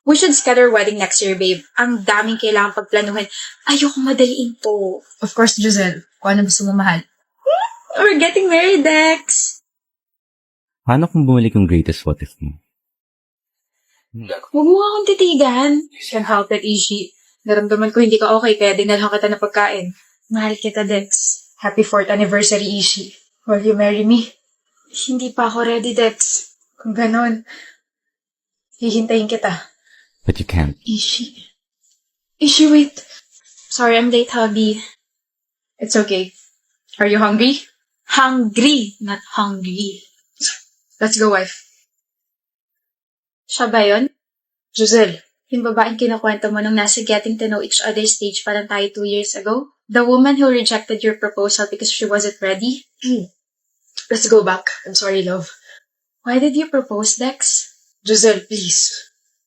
We should schedule our wedding next year, babe. Ang daming kailangan pagplanuhin. Ayoko madaliin to. Of course, Giselle. Kung ano gusto mo, mahal. We're getting married, Dex. Paano kung bumalik yung greatest what if mo? Huwag mo akong titigan. Can't help it, Ishi. Naramdaman ko hindi ka okay, kaya dinalhan kita ng pagkain. Mahal kita, Dex. Happy 4th anniversary, Ishi. Will you marry me? Hindi pa ako ready, Dex. Kung ganon, hihintayin kita. But you can't. Ishi, wait. Sorry, I'm late, hubby. It's okay. Are you hungry? Hungry, not hungry. Let's go, wife. Siya ba yun? Giselle. Yung babaeng kinukwento mo nung nasa getting to know each other stage pa lang tayo 2 years ago? The woman who rejected your proposal because she wasn't ready? Let's go back. I'm sorry, love. Why did you propose, Dex? Giselle, please.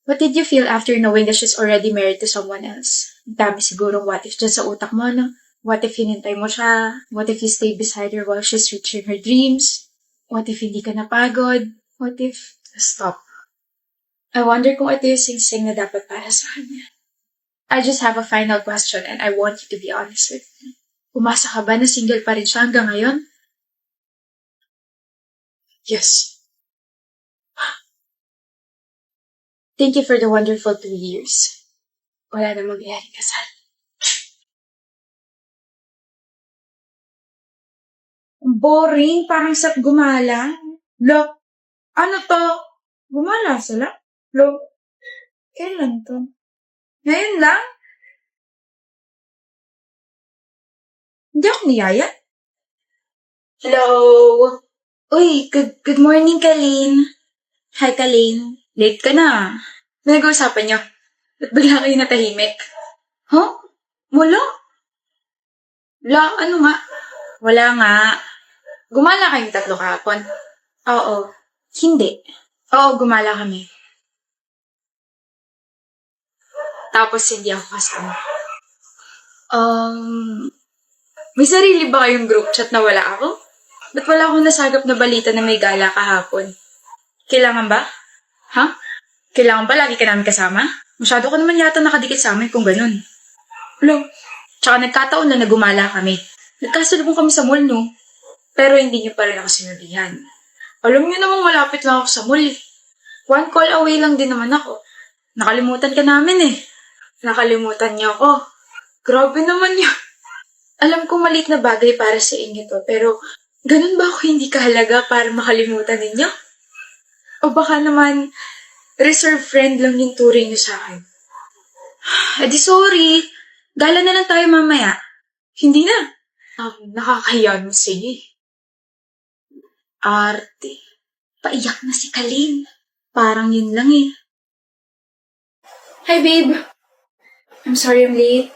What did you feel after knowing that she's already married to someone else? Dami sigurong what if dyan sa utak mo, no? What if hinintay mo siya? What if you stayed beside her while she's reaching her dreams? What if hindi ka napagod? What if... Stop. I wonder kung ito yung sing-sing na dapat para sa kanya. I just have a final question and I want you to be honest with me. Umasa ka ba na single pa rin siya hanggang ngayon? Yes. Thank you for the wonderful 2 years. Wala na mangyayaring kasal. Boring, parang sap gumala. Look, ano to? Gumala sila? Look, kailan to? Ngayon lang? Hindi ako niyaya. Hello? Uy, good morning, Kalin. Hi, Kalin. Late ka na. Nag-uusapan niyo. Ba't bigla kayo natahimik? Huh? Wala? Wala, ano nga? Wala nga. Gumala kayong 3 kahapon? Oo. Hindi. Oo, gumala kami. Tapos hindi ako kasama. May sarili ba kayong group chat na wala ako? Ba't wala akong nasagap na balita na may gala kahapon? Kailangan ba? Ha? Kailangan ba lagi ka namin kasama? Masyado ka naman yata nakadikit sa amin kung ganun. Hello? Tsaka nagkataon na nagumala kami. Nagkasalubong kami sa mall, no? Pero hindi niyo pa rin ako sinabihan. Alam niyo namang malapit lang ako sa mall. 1 call away lang din naman ako. Nakalimutan ka namin eh. Nakalimutan niyo ako. Grabe naman yun. Alam ko maliit na bagay para sa inyo to, pero ganun ba ako hindi kahalaga para makalimutan ninyo? O baka naman, reserve friend lang yung turing niyo sa akin. Edi sorry. Gala na lang tayo mamaya. Hindi na. Nakakahiya mo sige. Arte. Paiyak na si Kalin. Parang yun lang eh. Hi, babe. I'm sorry I'm late.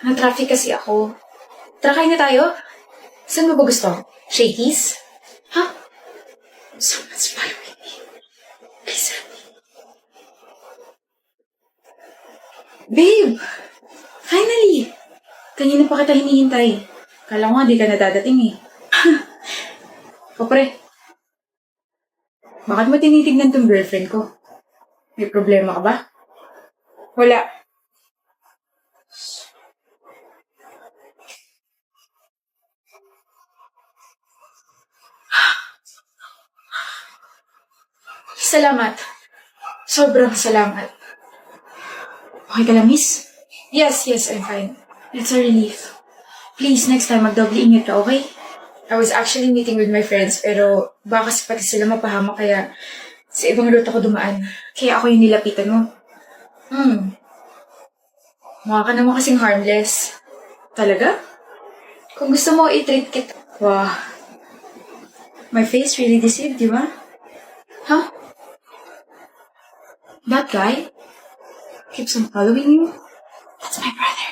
Na-traffic kasi ako. Tara, kain na tayo. Saan mo ba gusto? Shakey's? Ha? Someone's following me. Please help me. Babe! Finally! Kanina pa kita hinihintay. Kala ko nga di ka nadadating eh. O pre, bakit mo tinitignan tong girlfriend ko? May problema ka ba? Wala. Salamat. Sobrang salamat. Okay ka lang, miss? Yes, I'm fine. It's a relief. Please, next time, magdoble ingat ka, okay? I was actually meeting with my friends, pero baka kasi pati sila mapahamak, kaya sa ibang route ako dumaan. Kaya ako yung nilapitan mo. Mukha ka naman kasing harmless. Talaga? Kung gusto mo, i-treat kita. Wow. My face really deceived, di ba? Huh? That guy keeps on following you? That's my brother.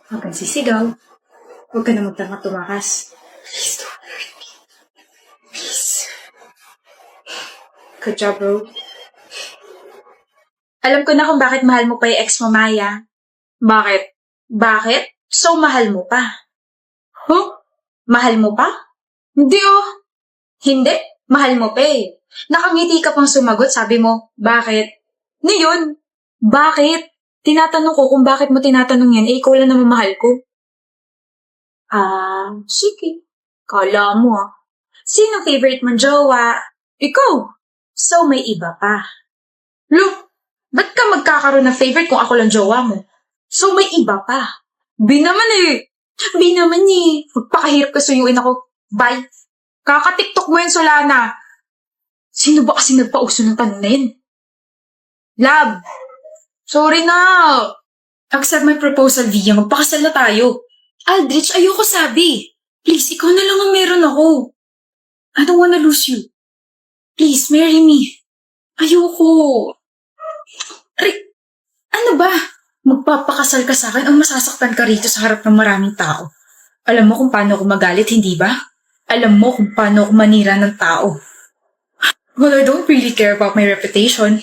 Huwag kang sisigaw. Huwag ka na magtanga tumakas. Please don't hurt me. Please. Good job, bro. Alam ko na kung bakit mahal mo pa yung ex mo, Maya. Bakit? So, mahal mo pa? Huh? Mahal mo pa? Hindi oh. Hindi. Mahal mo pa eh. Nakangiti ka pang sumagot, sabi mo, bakit? Ano yun? Bakit? Tinatanong ko kung bakit mo tinatanong yan, eh ikaw lang naman mahal ko. Sige. Kala mo ah. Sino favorite mong jowa? Ikaw. So may iba pa. Look, ba't ka magkakaroon ng favorite kung ako lang jowa mo? So may iba pa. Bi naman eh. Bi naman eh. Magpakahirap ka suyuin ako. Bye. Kaka-tiktok mo yan, Solana. Sino ba kasi nagpauso ng tanong na yun? Love. Sorry na. Accept my proposal, Via. Magpakasal na tayo. Aldrich, ayoko sabi. Please, ikaw na lang ang meron ako. I don't wanna lose you. Please, marry me. Ayoko. Ano ba? Magpapakasal ka sa akin ang masasaktan ka rito sa harap ng maraming tao. Alam mo kung paano ako magalit, hindi ba? Alam mo kung paano ako manira ng tao. Well, I don't really care about my reputation.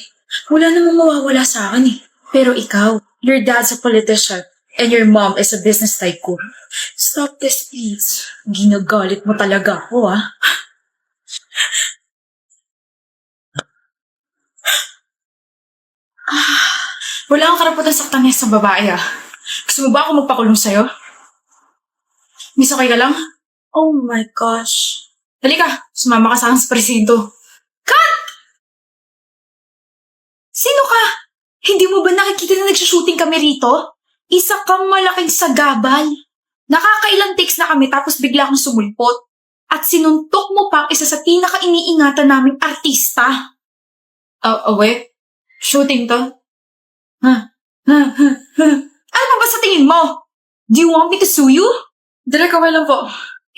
Wala namang mawawala sa akin eh. Pero ikaw, your dad's a politician and your mom is a business tycoon. Stop this, please. Ginagalit mo talaga ako, ah. Wala kang karapatan saktan niya sa babae, ah. Gusto mo ba ako magpakulong sa'yo? Miss, okay ka lang? Oh my gosh. Halika, sumama ka sa akin sa presinto. Cut! Sino ka? Hindi mo ba nakikita na nagsushooting kami rito? Isa kang malaking sagabal. Nakakailang takes na kami tapos bigla kang sumulpot. At sinuntok mo pa ang isa sa pinaka-iniingatan naming artista. Wait. Shooting to? Ano ba sa tingin mo? Do you want me to sue you? Direk, okay lang po.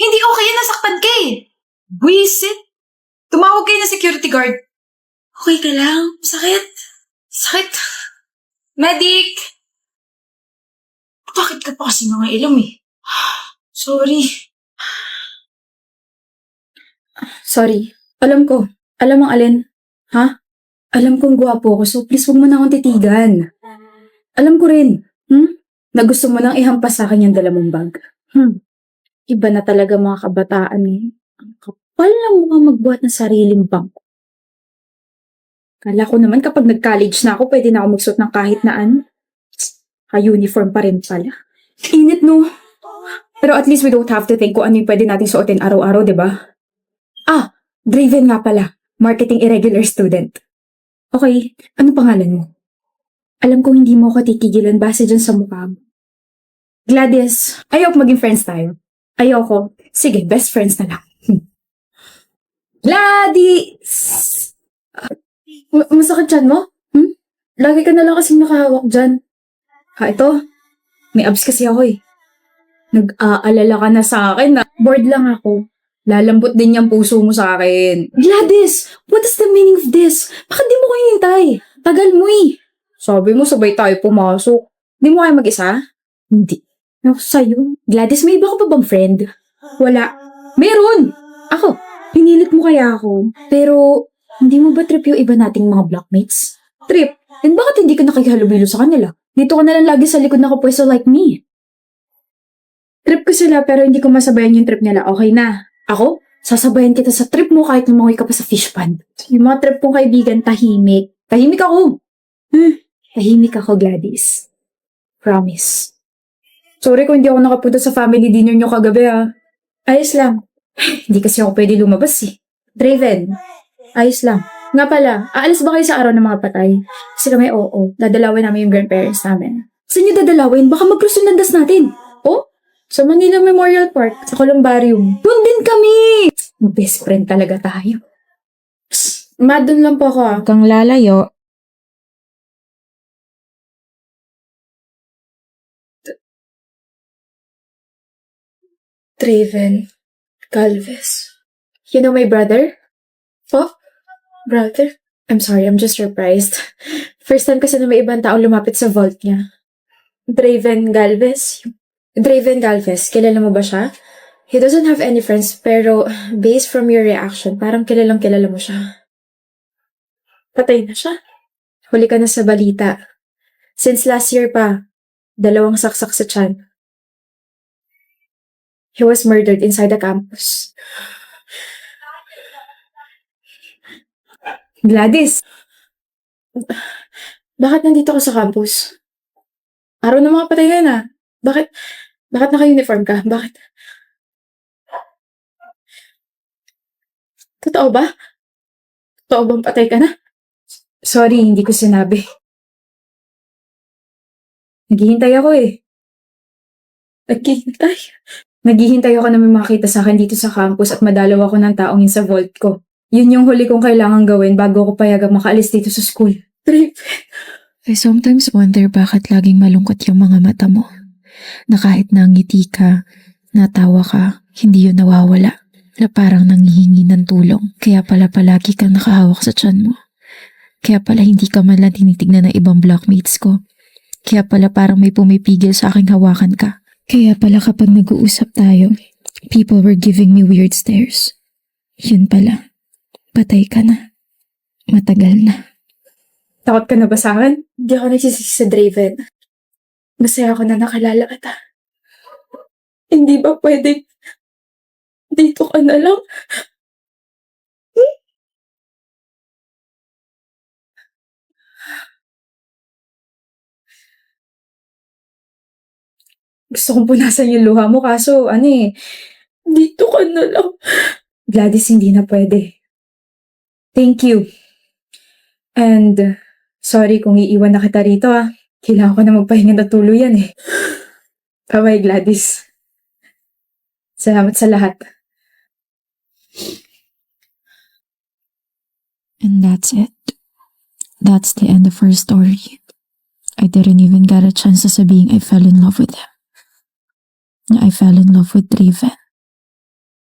Hindi okay yan, nasaktan ka eh. Buisit. Tumawag kayo ng security guard. Okay ka lang? Sakit? Sakit? Medic! Bakit ka pa kasi mga ilong eh? Sorry. Sorry. Alam ko. Alam ang alin. Ha? Alam kong gwapo ako, so please huwag mo na akong titigan. Alam ko rin. Na gusto mo nang ihampas sa akin yung dala mong bag. Iba na talaga mga kabataan eh. Ang kapal na mga magbuhat ng sariling bangko. Kala ko naman kapag nag-college na ako, pwede na ako magsuot ng kahit na ano. Ha-uniform pa rin pala. Init no? Pero at least we don't have to think kung ano yung pwede natin suotin araw-araw, di ba? Draven nga pala. Marketing irregular student. Okay, ano pangalan mo? Alam kong hindi mo ako titigilan base dyan sa mukha mo. Gladys, ayoko maging friends tayo. Ayoko. Sige, best friends na lang. Gladys! Masakit dyan mo? Lagi ka na lang kasing nakahawak dyan. Ito. May abs kasi ako eh. Nag-aalala ka na sa akin na bored lang ako. Lalambot din yung puso mo sa akin. Gladys! What is the meaning of this? Bakit di mo kayo hintay? Tagal mo eh. Sabi mo sabay tayo pumasok. Di mo kayo mag-isa? Hindi. Ako sa'yo. Gladys, may iba ka pa bang friend? Wala. Meron! Ako. Pinilit mo kaya ako. Pero, hindi mo ba trip yung iba nating mga blockmates? Trip? And bakit hindi ka nakikihalubilo sa kanila? Dito ka na lang lagi sa likod na kapwesto like me. Trip ko sila pero hindi ko masabayan yung trip nila. Okay na. Ako? Sasabayan kita sa trip mo kahit lumangoy ka pa sa fish pond. Yung mga trip kong kaibigan, tahimik. Tahimik ako. Tahimik ako, Gladys. Promise. Sorry kung hindi ako nakapunta sa family dinner nyo kagabi, ah. Ayos lang. Hindi kasi ako pwede lumabas, eh. Draven. Ayos lang. Nga pala, aalis ba kayo sa araw ng mga patay? Kasi kami, oo. Dadalawin namin yung grandparents namin. Saan nyo dadalawin? Baka mag-cross yung landas natin. Oh? Sa Manila Memorial Park, sa Columbarium. Doon din kami! Best friend talaga tayo. Psst, doon lang po ako, ah. Kang lalayo. Draven Galvez. You know my brother? Po? Brother? I'm sorry, I'm just surprised. First time kasi na may ibang tao lumapit sa vault niya. Draven Galvez? Draven Galvez, kilala mo ba siya? He doesn't have any friends, pero based from your reaction, parang kilalang kilala mo siya. Patay na siya. Huli ka na sa balita. Since last year pa, 2 saksak sa tiyan. He was murdered inside the campus. Gladys! Bakit nandito ka sa campus? Araw ng mga patay ka na. Bakit naka-uniform ka? Bakit? Totoo ba? Totoo bang patay ka na? Sorry, hindi ko sinabi. Naghihintay ako eh. Naghihintay? Naghihintay ako na may makita sa akin dito sa campus at madalaw ako ng taong yun sa vault ko. Yun yung huli kong kailangan gawin bago ako payagang makaalis dito sa school. I sometimes wonder bakit laging malungkot yung mga mata mo. Na kahit nangiti ka, natawa ka, hindi yun nawawala. Na parang nanghihingi ng tulong. Kaya pala palagi kang nakahawak sa tiyan mo. Kaya pala hindi ka man lang tinitignan ng ibang blockmates ko. Kaya pala parang may pumipigil sa aking hawakan ka. Kaya pala kapag nag-uusap tayo, people were giving me weird stares. Yun pala, patay ka na. Matagal na. Takot ka na ba sa akin? Hindi ako nagsisisi sa Draven. Masaya ako na nakalala kita. Hindi ba pwedeng dito ka na lang? Gusto kong punasan yung luha mo kaso dito ka na lang. Gladys, hindi na pwede. Thank you. And sorry kung iiwan na kita rito Kailangan ko na magpahinga na tuluyan eh. Bye-bye, Gladys. Salamat sa lahat. And that's it. That's the end of her story. I didn't even get a chance to sabihin I fell in love with him. I fell in love with Draven.